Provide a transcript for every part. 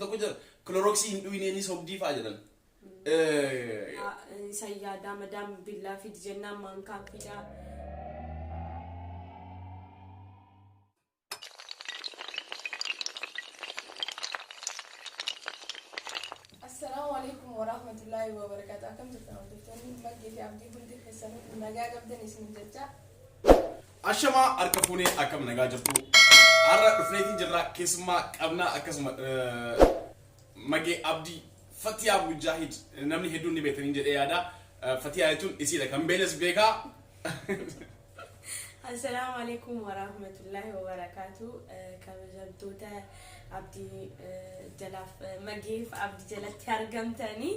tokko jira kloroksii hin dhuyineenii sobdii faa jedhan. Sayyaada madam billaa fi jennaan maankaa fidaa. السلام عليكم ورحمة الله وبركاته. كم تفهمون دكتورين مجدي في عبدي كنت خسرت نجا قبضني اسم جدّا. Ashama arkafune akam nagaa jirtu arra dhufneetiin jirra keessumaa qabna akkasuma Magee Abdii Fatiyaa Mujahid namni hedduun ni beekanii jedhee yaada Fatiyaa jechuun isiidha kan beeles beekaa. Assalamu alaikum wa rahmatullahi wa barakatuh. Kabajamtoota Abdii jalaf Mageef Abdii jalatti argamtanii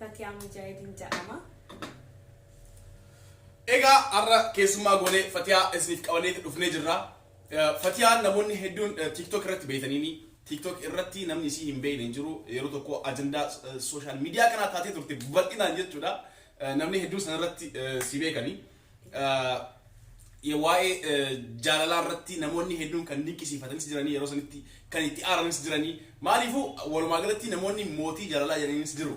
Fatiyaa Mujahidin jedhama. Egaa arra keessumaa goonee Fatiyaa isiniif qabanee dhufnee jirra. Fatiyaan namoonni hedduun TikTok irratti beekaniini TikTok irratti namni isii hin beekne jiru yeroo tokko ajandaa social media kana taatee turte bal'inaan jechuudha. Namni hedduun sana irratti si beekanii. Waa'ee jaalalaa irratti namoonni hedduun kan dinqisiifatanis jiranii yeroo sanitti kan itti aaranis jiranii. Maaliifuu walumaa galatti namoonni mootii jaalalaa jedhaniinis jiru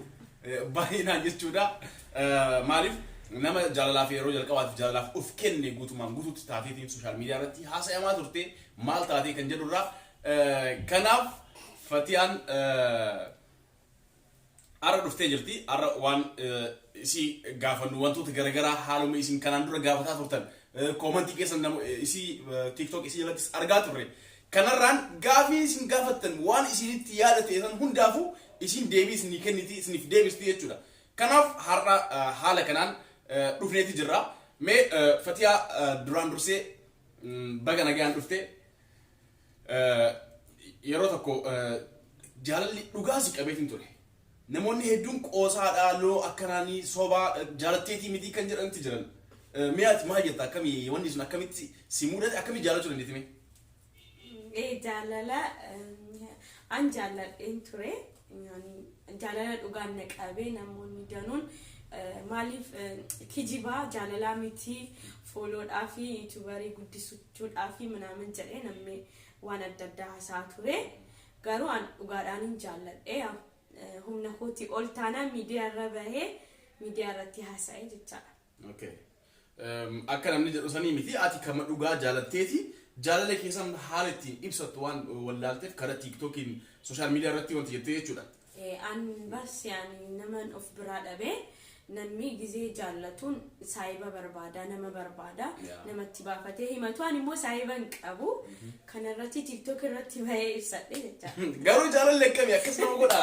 baay'inaan jechuudha. Maaliif nama jaalalaaf yeroo jalqabaatiif jaalalaaf of kenne guutumaan guutuutti taateetiin social media irratti haasayamaa turte maal taatee kan jedhurraa kanaaf Fatiyaan arra dhuftee jirti. Arra waan isii gaafannu wantoota garagaraa haaluma isin kanaan dura gaafataa turtan koomantii keessan isii TikTok isii jalatti argaa turre kanarraan gaafii isin gaafattan waan isinitti yaadate san hundaafu isin deebii isinii kenniti isiniif deebisti jechuudha. Kanaaf har'a haala kanaan dhufneeti jirra. Mee Fatiyaa duraan dursee baga nagaan dhufte yeroo tokko jaalalli dhugaa si qabeetiin ture. Namoonni hedduun qoosaadhaa loo akkanaanii sobaa jaalatteetii miti kan jedhanti jiran. Mee ati maal jetta akkamii wanni sun akkamitti si mudate akkamii jaalachuu dandeetti mee? Jaalala an jaalladheen ture. Jaalala dhugaan na qabee namoonni danuun maaliif kijibaa jaalalaa miti fooloodhaa fi yuutuubarii guddisuudhaa fi minaamin jedhee namni waan adda addaa haasaa ture. Garuu an dhugaadhaan hin jaalladhee humna kootii ol taanaan miidiyaa irra bahee miidiyaa irratti haasa'ee jechaadha. Akka namni jedhu sanii miti ati kama dhugaa jaalatteeti jaalala keessan haala ittiin ibsattu waan wallaalteef karaa TikTokiin social media irratti wanti jettee jechuudha. An bas yaani naman of biraa dhabee namni gizee jaallatuun saayiba barbaada nama barbaada namatti baafatee himatu ani immoo saayiba hin qabu kanarratti TikTok irratti bahee ibsadhe jechaadha. Garuu jaalalli akkamii akkas nama godha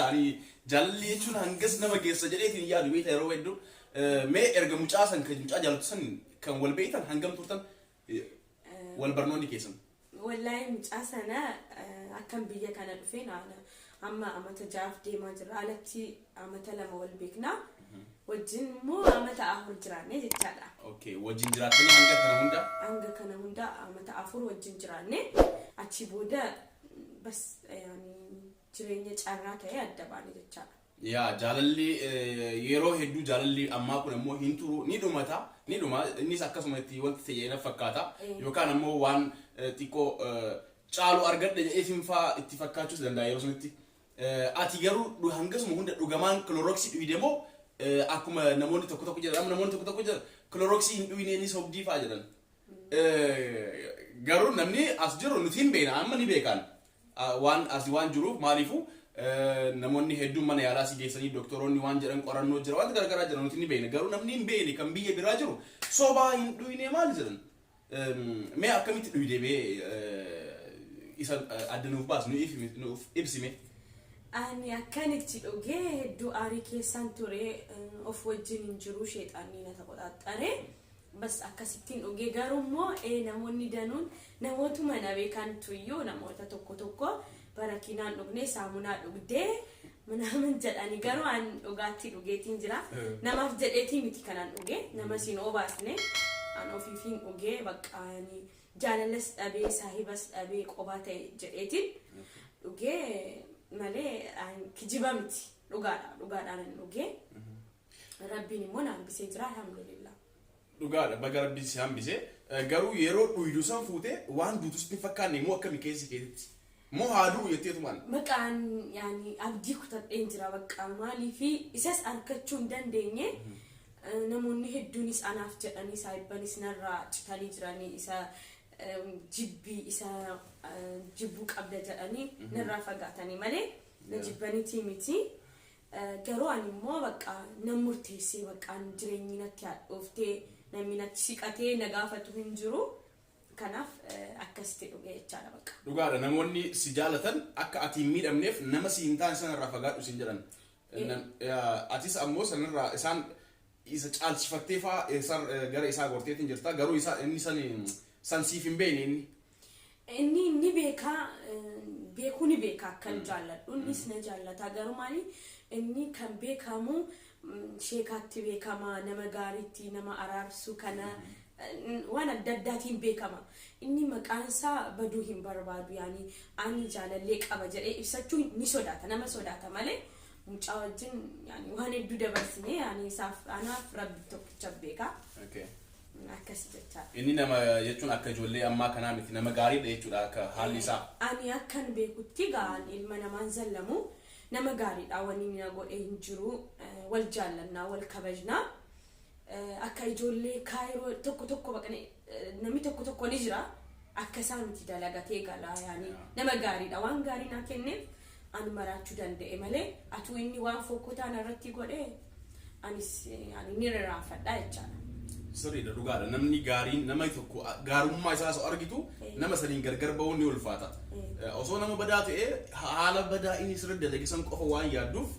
jaalalli jechuun hangas nama geessa jedheetiin yaadu beekta yeroo hedduu mee erga mucaa san kan mucaa jaalatu san kan wal beektan hangam turtan wal barnoonni keessan? Wallahi mucaa sana akkam biyya kana dhufee naana amma amata jaaf deemaa jira alatti amata lama wal beeknaa wajjin immoo amata afur jiraanne jechaadha. Okay, wajjin jiraatanii hanga kana hunda? Hanga kana hunda amata afur wajjin jiraanne achi booda bas jireenya carraa ta'ee adda baane jechaadha. Yaa jaalalli yeroo hedduu jaalalli ammaa kun immoo hin turu ni dhumata ni dhuma innis akkasuma itti wanti ta'e fakkaata yookaan ammoo waan xiqqoo caalu argadhe jedheetiin faa itti fakkaachuus danda'a yeroo sanitti. Ati garuu hangasuma hunda dhugamaan kloroksii dhuyde moo akkuma namoonni tokko tokko jedhan namoonni tokko tokko jedhan kloroksii hin dhuyneenii sobdii faa jedhan. Garuu namni as jiru nuti hin beekna amma ni beekan waan as waan jiruuf maaliifuu namoonni hedduun mana yaalaa si geessanii doktoroonni waan jedhan qorannoo jira waan garagaraa jira nuti ni beekna garuu namni hin beekne kan biyya biraa jiru sobaa hin dhuynee maal jedhan. Mee akkamitti dhuyde bee isa adda nuuf baas nuuf ibsime? Ani akkanitti dhugee hedduu aarii keessan ture of wajjin hin jiru sheexaanii na taphaxaxxare bas akkasittiin dhugee garuu immoo namoonni danuun namootuma na beekantu iyyuu namoota tokko tokko barakinaan dhugnee saamunaa dhugdee minaamin jedhanii garuu an dhugaatti dhugeetiin jira namaaf jedheetii miti kanaan dhugee nama siin obaasne an ofiifiin dhugee baqqaanii jaalalas dhabee saahibas dhabee qobaa ta'e jedheetiin dhugee malee kijiba miti dhugaadhaan dhugee rabbiin immoo na hambisee jira alhamdulillah. Dhugaadha baga rabbiin si hambisee garuu yeroo dhuydu san fuute waan duutusti fakkaanne immoo akkami keessi keessatti moo haaduu jetteetumaan maqaan yaani abdii kutadheen jira bakka maalii fi isas argachuu hin dandeenye namoonni hedduunis anaaf jedhanii saayibbanis narraa citanii jiranii isa jibbii isa jibbuu qabda jedhanii narraa fagaatanii malee na jibbaniitii miti garuu ani immoo bakka nan murteessee bakka jireenyi natti hadhooftee namni natti siqatee na gaafatu hin jiru kanaaf akkasitti dhugee jechaadha bakka. Dhugaadha namoonni si jaalatan akka ati hin miidhamneef nama si hin taane sanarraa fagaadhu siin jedhan. Atis ammoo sanarraa isaan isa caalchifattee fa'aa gara isaa gorteetiin jirta garuu inni san siif hin beekne inni. Inni beekaa beekuu ni beekaa akkan jaalladhu innis na jaallata garuu maali inni kan beekamu sheekaatti beekama nama gaariitti nama araarsu kana waan adda addaatiin beekama inni maqaan isaa baduu hin barbaadu yaani ani jaalallee qaba jedhee ibsachuu ni sodaata nama sodaata malee mucaa wajjin yaani waan hedduu dabarsine yaani isaaf anaaf rabbi tokkicha beeka. Akkas jecha. Inni nama jechuun akka ijoollee ammaa kanaa miti nama gaariidha jechuudha akka haalli isaa. Ani akkan beekutti gaan ilma namaan zallamu nama gaariidha wanni na godhee hin jiru wal jaallannaa wal kabajnaa. Akka ijoollee kaayiroo tokko baqane namni tokko ni jira akka isaan miti dalagatee galaa yaani nama gaariidha waan gaarii naa kenneef ani maraachuu danda'e malee atu inni waan fokkotaan irratti godhee anis yaani ni raraafadha jechaadha. Sirriidha dhugaadha namni gaariin nama tokko gaarummaa isaa osoo argitu nama saniin gargar ba'uun ni ulfaata. Osoo nama badaa ta'e haala badaa inni sirri dalage san qofa waan yaadduuf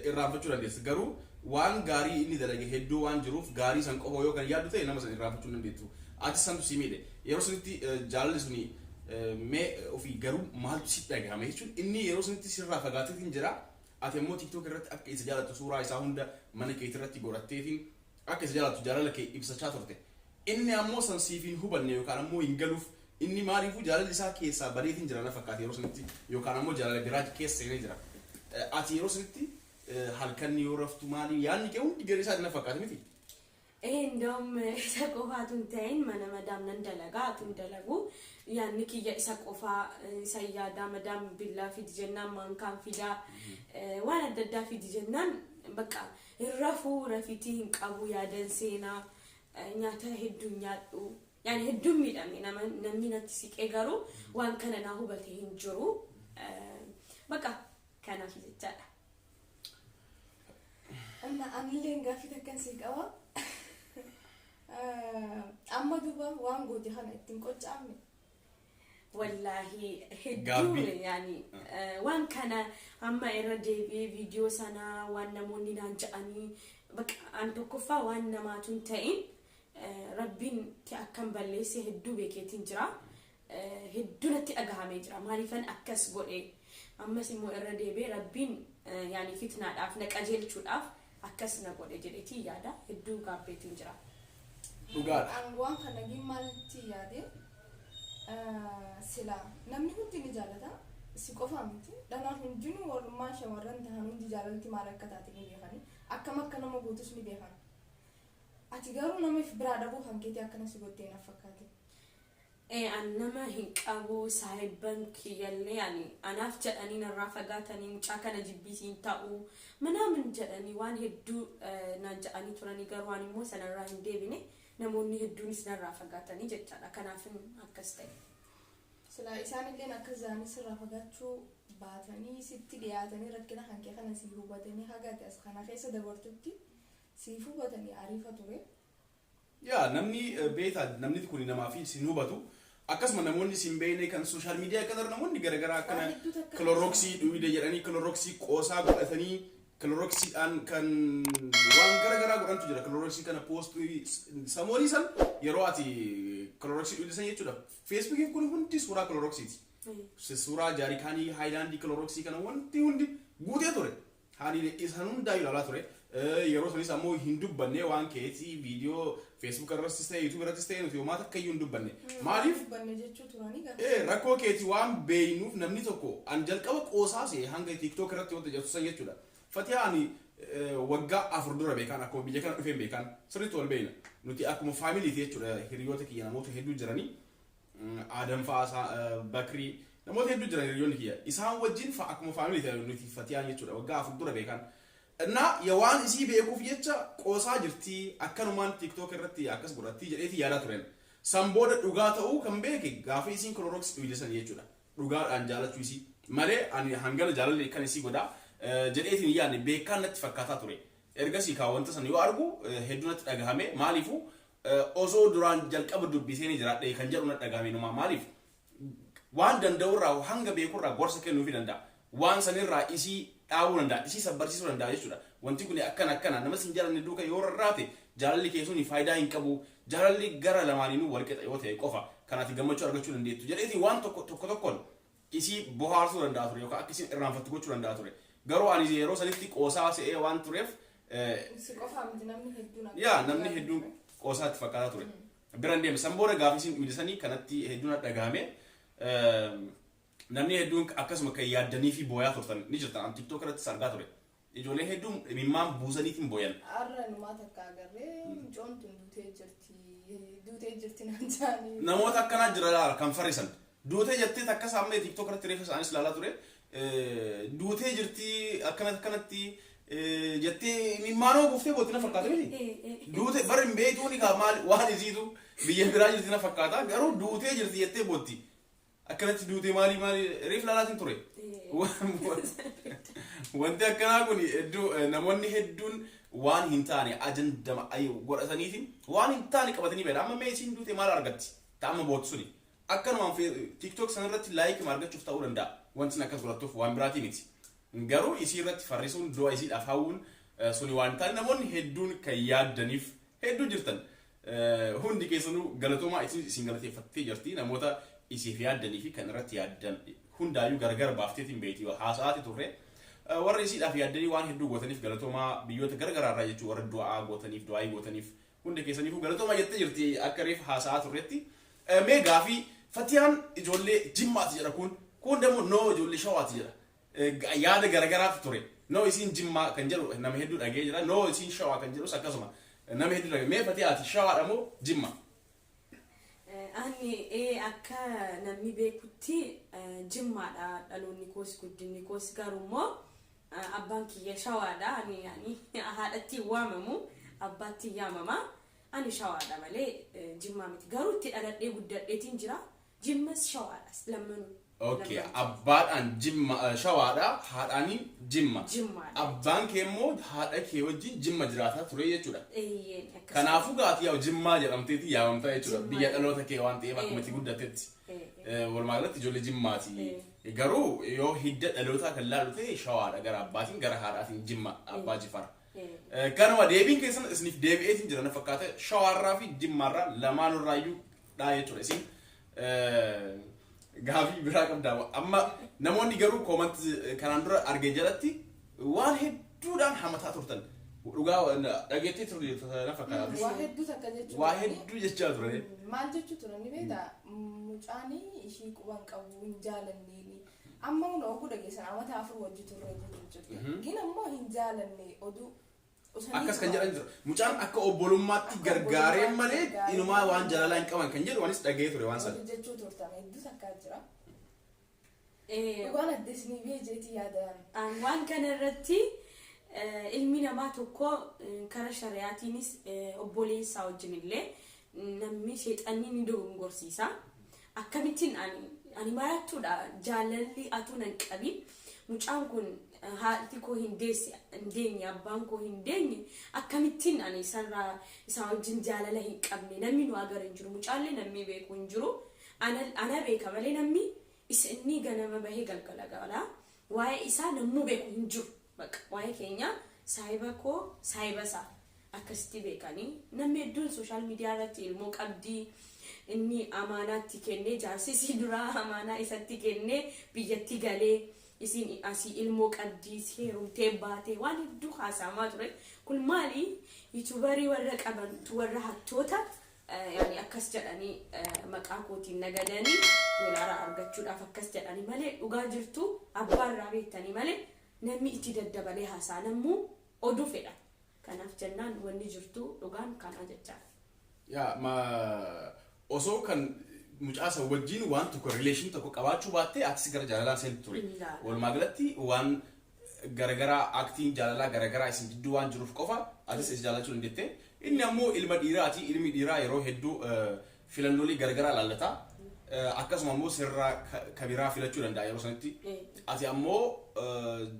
irraanfachuu dandeessa garuu waan gaarii inni dalage hedduu waan jiruuf gaarii san qofa yoo kan yaaddu ta'e nama san irraanfachuu dandeettu. Ati santu si miidhe yeroo sanitti jaalalli suni mee ofii garuu maaltu si dhagahame jechuun inni yeroo sanitti sirraa fagaateetiin jira ati immoo TikTok irratti akka isa jaalatu suuraa isaa hunda mana keetii irratti godhatteetiin akka isa jaalatu jaalala kee ibsachaa turte. Inni ammoo san siif hin hubanne yookaan ammoo hin galuuf inni maaliifuu jaalalli isaa keessaa bareetiin jira na fakkaate yeroo sanitti yookaan ammoo jaalala biraa keessa seenee jira. Ati yeroo sanitti halkan yoo raftu maali yaanni kee hundi gari isaa na fakkaate miti. Ndom isa qofaatu hin ta'in mana madaam nan dalagaa atu hin dalagu yaanni kiyya isa qofaa isa yaadaa madaam billaa fidi jennaan maankaan fidaa waan adda addaa fidi jennaan bakka rafuu rafitii hin qabu yaadan seenaa nyaata hedduu nyaadhu yaani hedduun miidhamne namni natti siqee garuu waan kana naa hubate hin jiru bakka kanaaf jechaadha. Anillee gaaffii takkan si qaba. Amma duuba waan goote kana ittiin qoccaamne. Wallahi hedduu yaani waan kana amma irra deebi'ee viidiyoo sana waan namoonni naan jedhanii bakka an tokkoffaa waan namaatu hin ta'in rabbiin akkan balleesse hedduu beekeetiin jira hedduu natti dhagahamee jira maaliifan akkas godhe ammas immoo irra deebi'ee rabbiin yaani fitnaadhaaf na qajeelchuudhaaf akkas na godhe jedheetii yaada hedduu gaabbeetiin jira. Dhugaadha. Waan kana gimmalti yaade sila namni hundi ni jaalata si qofa miti dhanaan hundinuu walummaa shamarran tahan hundi jaalalti maal akka taate ni beekani akkam akka nama guutus ni beekan ati garuu namaaf biraa dhabuu kan keetii akkana si gottee na fakkaate. An nama hin qabu saayibban kiyyallee yaani anaaf jedhanii narraa fagaatanii mucaa kana jibbisiin ta'uu manaamin jedhanii waan hedduu naan jedhanii turanii garuu waan immoo sanarraa hin deebine namoonni hedduunis narraa fagaatanii jechaadha kanaaf akkas ta'e. Sila isaanillee akka zaanii sirraa fagaachuu baatanii sitti dhiyaatanii rakkina hankee kana si hubatanii hagaate as kana keessa dabartutti si hubatanii ariifa ture. Yaa namni beeta namni kun namaa fi si hubatu akkasuma namoonni si hin beekne kan sooshaal miidiyaa akkana namoonni garagaraa akkana kiloroksii dhuide jedhanii kiloroksii qoosaa godhatanii kiloroksiidhaan kan waan garagaraa godhantu jira kiloroksii kana poostii samoolii san yeroo ati kiloroksii dhuide san jechuudha feesbuukiin kun hundi suuraa kiloroksiiti. Suuraa jaarikaanii haayilaandii kiloroksii kana wanti hundi guutee ture haali isaan hundaa ilaalaa ture. Yeroo sanis ammoo hin dubbanne waan keetii viidiyoo Facebook irrattis ta'e YouTube irrattis ta'e nuti homaa takka iyyuu hin dubbanne. Maaliif? Dubbanne jechuu turanii gaafa. Rakkoo keetii waan beeynuuf namni tokko an jalqaba qoosaase hanga TikTok irratti wanta jirtu san jechuudha. Fatihaa ani waggaa 4 dura beekan akkuma biyya kana dhufeen beekan sirriitti wal beeyna. Nuti akkuma faamiliiti jechuudha hiriyoota kiyya namoota hedduu jiranii. Adam fa'aa Bakrii namoota hedduu jiran hiriyoonni kiyya isaan wajjin akkuma faamilii ta'e nuti fatiyaan jechuudha waggaa afur dura beekan እና የዋን እሲ beekuuf jecha qoosaa jirti akkanumaan TikTok irratti akkas godhatti jedheeti yaada turen sanbooda dhugaa ta'uu kan beeke gaafa isiin Clorox dhiisan jechuudha dhugaadhaan jaalachuu isii malee ani hangala jaalalli kan isii godha jedheetiin yaadne beekaan natti fakkaataa ture ergasii kaa wanta san yoo argu hedduu natti dhagahame maaliifu osoo duraan jalqaba dubbiseen jiraadhe kan jedhu natti dhagahame numa maaliif waan danda'urraa hanga beekurraa gorsa kennuufi danda'a waan sanirraa isii dhaabuu danda'a isii sabbarsiisuu danda'a jechuudha wanti kun akkana nama sin jaalanne duuka yoo rarraate jaalalli keessuun faayidaa hin qabu jaalalli gara lamaaniinuu wal qixa yoo ta'e qofa kanaati gammachuu argachuu dandeettu jedheetiin waan tokkoon isii bohaarsuu danda'a ture yookaan akka isin irraanfattu gochuu danda'a ture garuu ani yeroo sanitti qoosaa se'ee waan tureef namni hedduun qoosaatti fakkaataa ture biraan deeme sanbooda gaafa isin miidhasanii kanatti hedduun dhagahame namni hedduun akkasuma kan yaaddanii fi booyaa turtan ni jirtan TikTok irratti argaa ture ijoollee hedduun mimmaan buusaniitiin booyan arranumaa takka agarree coomtuun duutee jirti naan jaanii namoota akkanaa jira kan farrisan duutee jettee takka saamee TikTok irratti reefa isaanis ilaalaa ture duutee jirti akkanatti jettee mimmaanoo buuftee bootti na fakkaata miti duutee bari hin beektuuni kaa maal waan isiitu biyya biraa jirti na fakkaata garuu duutee jirti jettee bootti akkanatti duutee maali reef laalaatiin ture wanti akkanaa kun namoonni hedduun waan hin taane ajandama godhataniitiin waan hin taane qabatanii beela amma mee isiin duutee maal argatti ta'ama bootti suni akkanumaan TikTok sanarratti laayikii argachuuf ta'uu danda'a wanti akkas godhattuuf waan biraatii miti garuu isii irratti farrisuun du'a isiidhaaf hawwuun suni waan taane namoonni hedduun kan yaaddaniif hedduu jirtan hundi keessanuu galatoomaa isin galateeffattee jirti namoota isiif yaaddanii fi kan irratti yaaddan hundaayyuu gargar baafteetiin beektii haasa'aati turre warra isiidhaaf yaaddanii waan hedduu gootaniif galatoomaa biyyoota gargaraarraa jechuu warra du'aa gootaniif du'aayii gootaniif hunda keessaniifuu galatoomaa jettee jirti akka reef haasa'aa turretti mee gaafii fatiyaan ijoollee jimmaati jedha kun dammoo noo ijoollee shawaati jedha yaada garagaraatu ture noo isiin jimmaa kan jedhu nama hedduu dhagee jira noo isiin shawaa kan jedhus akkasuma nama hedduu dhagee mee fatiyaati shawaadha moo jimma ani akka namni beekutti jimmaadha dhaloonni koos guddinni koos garummoo abbaan kiyya shawaadha ani haadhatti waamamu abbaatti yaamama ani shawaadha malee jimmaa miti garuu itti dhaladhee guddadheetiin jira jimmas shawaadhas lammanuu okay abbaadhaan jimma shawaadha haadhaanii jimma abbaan kee immoo haadha kee wajjin jimma jiraataa ture jechuudha kanaafuu gaati yaa'u jimmaa jedhamteeti yaamamtaa jechuudha biyya dhaloota kee waan ta'eef akkuma itti guddatetti walumaa galatti ijoollee jimmaati garuu yoo hidda dhalootaa kan laalu ta'e shawaadha gara abbaatiin gara haadhaatiin jimma abbaa jifar kanuma deebiin keessan isiniif deebi'eetiin jira na fakkaata shawaarraa fi jimmaarraa lamaanurraayyuu dhaa jechuudha isin gaafii biraa qabdaa amma namoonni garuu kooment kanaan dura argee jalatti waan hedduudhaan hamataa turtan dhugaa dhageettee turte na fakkaata waa hedduu takka jechuudha waa hedduu jechaa turani maal jechuu turani beektaa mucaanii ishii quban qabu hin jaalanneeni amma hunda oguu dhageessan amata afur wajji turre jechuudha gina immoo hin jaalanne oduu akkas kan jedhan jira mucaan akka obbolummaatti gargaaree malee inumaa waan jaalalaa hin qaban kan jedhu wanis dhagee ture waan sana jechuu turtan hedduu takkaa jira waan addesnii beejeetii yaadaan waan kana irratti ilmi namaa tokko kara shari'aatiinis obboleessaa wajjin illee namni sheexanni ni dogongorsiisa akkamittiin ani marattuudha jaalalli atuun hin qabin mucaan kun haati koo hin deenye abbaan koo hin deenye akkamittiin ani isaa wajjin jaalala hin qabne namni nu agar hin jiru mucaallee namni beeku hin jiru ana beeka malee namni inni ganama bahee galgala gala waa'ee isaa namni beeku hin jiru baqa waa'ee keenya saahiba koo saahiba isaa akkasitti beekanii namni hedduun sooshaal miidiyaa irratti ilmoo qabdii inni amaanaatti kennee jaarsisii duraa amaanaa isatti kennee biyyatti galee isin asii ilmoo qabdii seerumtee baatee waan hedduu haasamaa ture kun maali yuutuubarii warra qabantu warra hattoota yani akkas jedhanii maqaa kootiin nagadanii doolaara argachuudhaaf akkas jedhanii malee dhugaa jirtu abbaarraa beektanii malee namni itti daddabalee haasaa namuu oduu fedha kanaaf jennaan wanni jirtu dhugaan kana jechaa yaa ma osoo kan mucaasa wajjin waan tokko relation tokko qabaachuu baattee atis gara jaalalaan seentu ture. Walumaa galatti waan garagaraa aktiin jaalalaa garagaraa isin jidduu waan jiruuf qofa atis is jaalachuu dandeette. Inni ammoo ilma dhiiraati. Ilmi dhiiraa yeroo hedduu filannoolee garagaraa laallata. Akkasuma ammoo sirraa kabiraa filachuu danda'a yeroo sanatti. Ati ammoo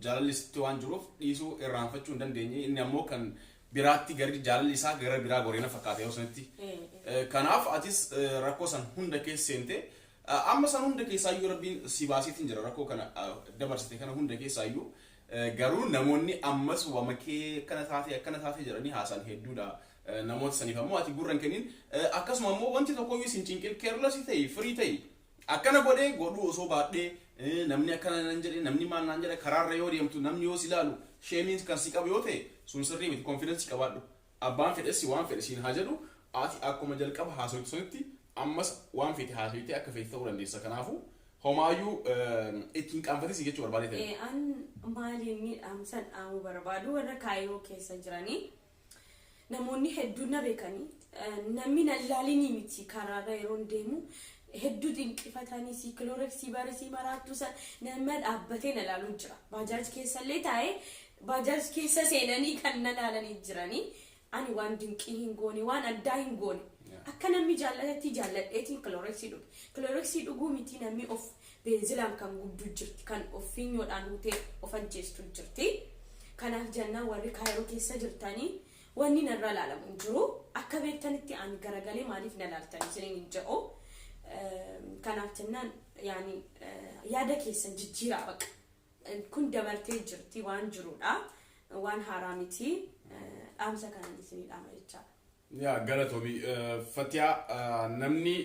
jaalallisti waan jiruuf dhiisuu irraanfachuu hin dandeenye. Inni ammoo kan biraatti gari jaalalli isaa gara biraa goreena fakkaata yeroo sanatti. Kanaaf atis rakkoo san hunda keessa seente. Amma san hunda keessaayyuu rabbiin si baasiitiin jira rakkoo kana dabarsite kana hunda keessaayyuu. Garuu namoonni ammas wamakee akkana taate jedhanii haasan hedduudha. Namoota saniif ammoo ati gurra hin kennin. Akkasuma ammoo wanti tokkoyyuu isin cinqil keerlasi ta'e firii ta'e akkana godhee godhuu osoo baadhee namni akkana nan jedhe namni maal naan jedhe karaarra yoo deemtu namni yoo si ilaalu sheemiin kan si qabu yoo ta'e sun sirrii miti konfidensi qabaadhu. Abbaan fedhessi waan fedhesiin haa jedhu ati akkuma jalqaba haasawwitu sanitti ammas waan fedhe haasawwitee akka fedhe ta'uu dandeessa. Kanaafuu homaayyuu ittiin qaanfatisi jechuu barbaade ta'e. An maaliin miidhamsan dhaamu barbaadu warra kaayiroo keessa jiranii namoonni hedduun na beekanii namni na ilaalinii miti karaarra yeroo deemu hedduu dinqifatanii si kilooreksii baresii maraattu san nama dhaabbatee na ilaaluun jira. Baajaaj keessallee taa'ee baajaaj keessa seenanii kan na ilaalanii jiranii ani waan dinqii hin goone waan addaa hin goone. Akka namni jaallatetti jaalladheetiin kilooreksii dhuguu miti namni of beenzilaan kan gubduu jirti kan of fiinyoodhaan hutee of ajjeestu jirti. Kanaaf jennaan warri kaayiroo keessa jirtanii wanni narra ilaalamu hin jiru. Akka beektanitti ani garagalee maaliif na ilaaltanii isiniin hin jedhu. Kanaaf jennaan yaani yaada keessan jijjiiraa baqa. Kun dabartee jirti waan jirudha. Waan haaraa miti. Dhaamsa kanaan isinii dhaama jechaadha. Yaa galatoomii Fatiyaa namni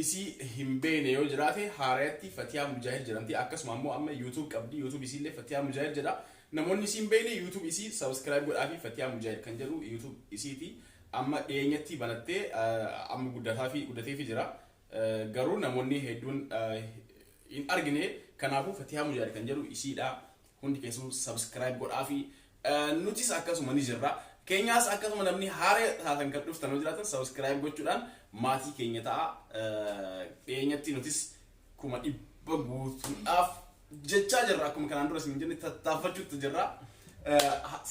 isii hin beekne yoo jiraate haaraatti Fatiyaa Mujaahid jedhamti. Akkasuma ammoo amma YouTube qabdi. YouTube isiillee Fatiyaa Mujaahid jedha. Namoonni isii hin beekne YouTube isii subscribe godhaafi Fatiyaa Mujaahid kan jedhu YouTube isiiti. Amma dhiyeenyatti banattee amma guddateefi jira. Garuu namoonni hedduun hin argine. Kanaafuu Fatiyaa Mujaahid kan jedhu isiidha. Hundi keessuu subscribe godhaafi nutis akkasuma ni jirra. Keenyaas akkasuma namni haaree taatan kan dhuftan jiraatan subscribe gochuudhaan maatii keenya ta'a. Dhiyeenyatti nutis 100 guutuudhaaf jechaa jirra. Akkuma kanaan dura isin jenne tattaaffachuutti jirra.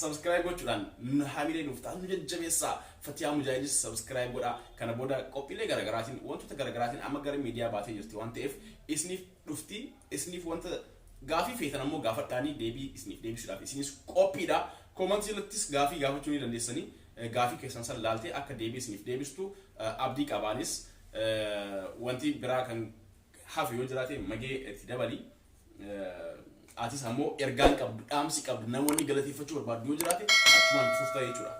Subscribe gochuudhaan hamilee nuuf ta'a nu jajjabeessaa. Fatiyaa Mujaahidis subscribe godhaa. Kana booda qophiilee garagaraatiin wantoota garagaraatiin amma gara miidiyaa baatee jirti waan ta'eef isiniif dhufti. Isiniif wanta gaafii feetan ammoo gaafadhaanii deebii isiniif deebisuudhaaf isinis qophiidha. Comment jallattis gaafii gaafachuu ni dandeessanii. Gaafii keessan san laaltee akka deebii isiniif deebistu abdii qabaanis wanti biraa kan hafu yoo jiraate magee itti dabali. Atis ammoo ergaan qabdu dhaamsi qabdu namoonni galateeffachuu barbaadu yoo jiraate achumaan fuftaa jechuudha.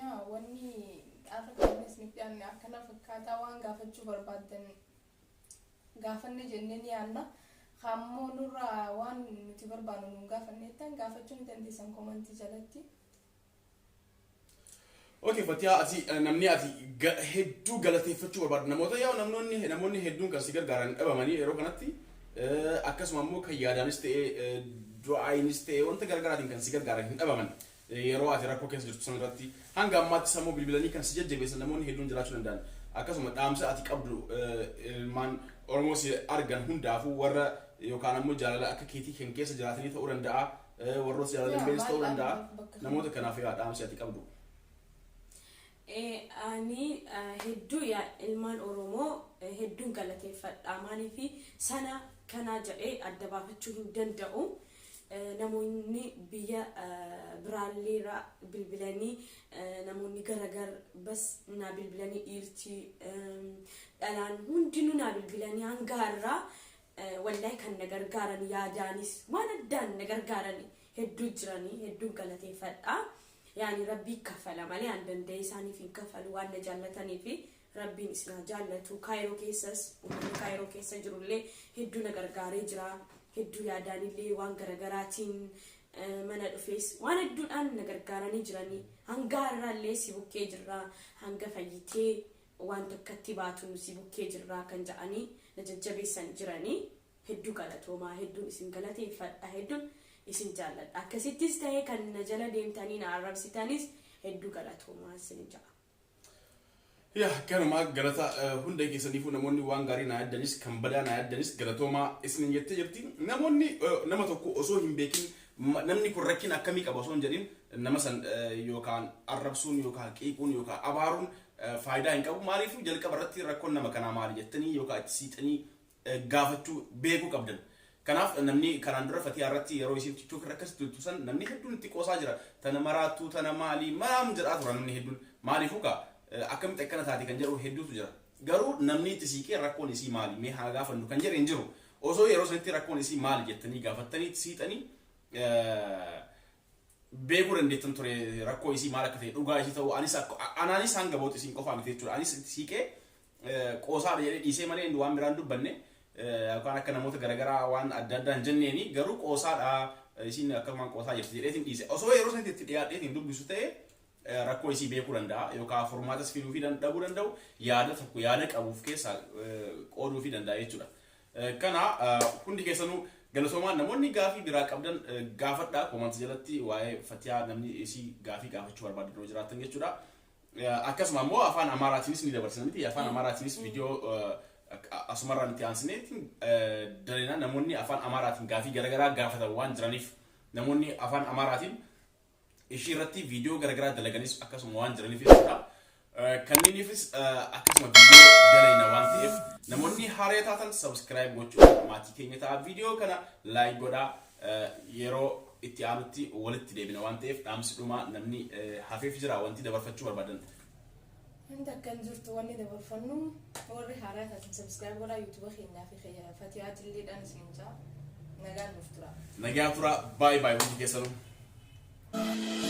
Yaa wanni dhaaba kannis ni dhiyaanne akkana fakkaataa waan gaafachuu barbaadan gaafanne jennee ni yaanna. Hammoo nurraa waan nuti barbaannu nu gaafanneettan gaafachuu ni dandeessan komantii jalatti. Okay, Fatiyaa ati namni ati hedduu galateeffachuu barbaadu namoota yaa namoonni hedduun kan si gargaaran dhabamanii yeroo kanatti akkasuma ammoo kan yaadaanis ta'ee du'aayinis ta'ee wanta gargaraatiin kan si gargaaran hin dhabaman yeroo ati rakkoo keessa jirtu san irratti hanga ammaatti sammuu bilbilanii kan si jajjabeessan namoonni hedduun jiraachuu danda'an. Akkasuma dhaamsa ati qabdu ilmaan Oromoo si argan hundaafuu warra yookaan ammoo jaalala akka keetii kan keessa jiraatanii ta'uu danda'a. Warroota jaalala beelis ta'uu danda'a. Namoota kanaaf yaa dhaamsi ati qabdu. Ani hedduu yaa ilmaan Oromoo hedduun galateeffadha. Maaliif sana kana jedhee adda baafachuu hin danda'u. Namoonni biyya biraalleerraa bilbilanii namoonni garagar bas na bilbilanii dhiirtii dhalaan hundinuu na bilbilanii hanga har'aa wallahi kan na gargaaran yaadaanis waan addaan na gargaaran hedduu jiranii hedduun galateeffadha. Yaani rabbii kafala malee an danda'e isaaniif hin kafalu waan na jaallatanii fi rabbiin isna jaallatu. Kaayiroo keessas uummanni Kaayiroo keessa jirullee hedduu na gargaaree jira. Hedduu yaadaanillee waan garagaraatiin mana dhufees waan hedduudhaan na gargaaranii jiranii. Hanga har'aallee si bukkee jirra. Hanga fayyitee waan tokkotti baatu si bukkee jirra kan jedhanii na jajjabeessan jiranii. Hedduu galatoomaa hedduun isin galateeffadha hedduun isin jaalladha. Akkasittis ta'ee kan na jala deemtanii na arrabsitanis hedduu galatoomaa isin jedha. Ya kanuma galata hunda keessaniifuu namoonni waan gaarii na yaaddanis kan badaa na yaaddanis galatoomaa isin jettee jirti namoonni nama tokko osoo hin beekin namni kun rakkina akkamii qaba osoo hin jedhin nama san yookaan arrabsuun yookaan qiiquun yookaan abaaruun faayidaa hin qabu maaliifuu jalqaba irratti rakkoon nama kanaa maali jettanii yookaan itti siixanii gaafachuu beekuu qabdan. Kanaaf namni kanaan dura fatii irratti yeroo isin TikTok rakkas tuttusan namni hedduun itti qoosaa jira tana maraattuu tana maali maam jedhaa tura namni hedduun maaliifuu ka akkamitti akkana taate kan jedhu hedduutu jira garuu namni itti siiqee rakkoon isii maali mee haa gaafannu kan jedhe hin jiru osoo yeroo sanatti rakkoon isii maali jettanii gaafattanii siixanii beekuu dandeettan ture rakkoo isii maal akka ta'e dhugaa isii ta'uu anaanis hanga booti isiin qofaa miti jechuudha anis itti siiqee qoosaa jedhee dhiisee malee waan biraan dubbanne yookaan akka namoota garagaraa waan adda addaan jenneeni garuu qoosaadha isiin akkasumaan qoosaa jirti jedheetiin dhiise osoo yeroo sanatti itti dhiyaadheetiin dubbisu ta'e rakkoo isii beekuu danda'a yookaan furmaatas fiduu fi dhabuu danda'u yaada tokko yaada qabuuf keessa qooduu fi danda'a jechuudha. Kana hundi keessanuu galatoomaan namoonni gaafii biraa qabdan gaafadhaa koomantii jalatti waa'ee fatiyaa namni isii gaafii gaafachuu barbaadan jiraatan jechuudha. Akkasuma immoo afaan Amaaraatiinis ni dabarsina miti afaan Amaaraatiinis viidiyoo asumarraan itti aansineetiin dareena namoonni afaan Amaaraatiin gaafii garagaraa gaafatan waan jiraniif namoonni afaan Amaaraatiin ishii irratti viidiyoo garagaraa dalaganis akkasuma waan jiraniif jechuudha. Kanniiniifis akkasuma viidiyoo dalayna waan ta'eef namoonni haaraa taatan subscribe gochuu maatii keenya ta'a viidiyoo kana like godhaa yeroo itti aanutti walitti deebina waan ta'eef dhaamsi dhumaa namni hafeef jira wanti dabarfachuu barbaadan. Inta kan jirtu wanni dabarfannu warri haaraa taatan subscribe godhaa YouTube keenyaa fi Fatiyaa Jilleedhaan isin jaa nagaan nuuf tura. Nagaa tura bye bye hundi keessanuu.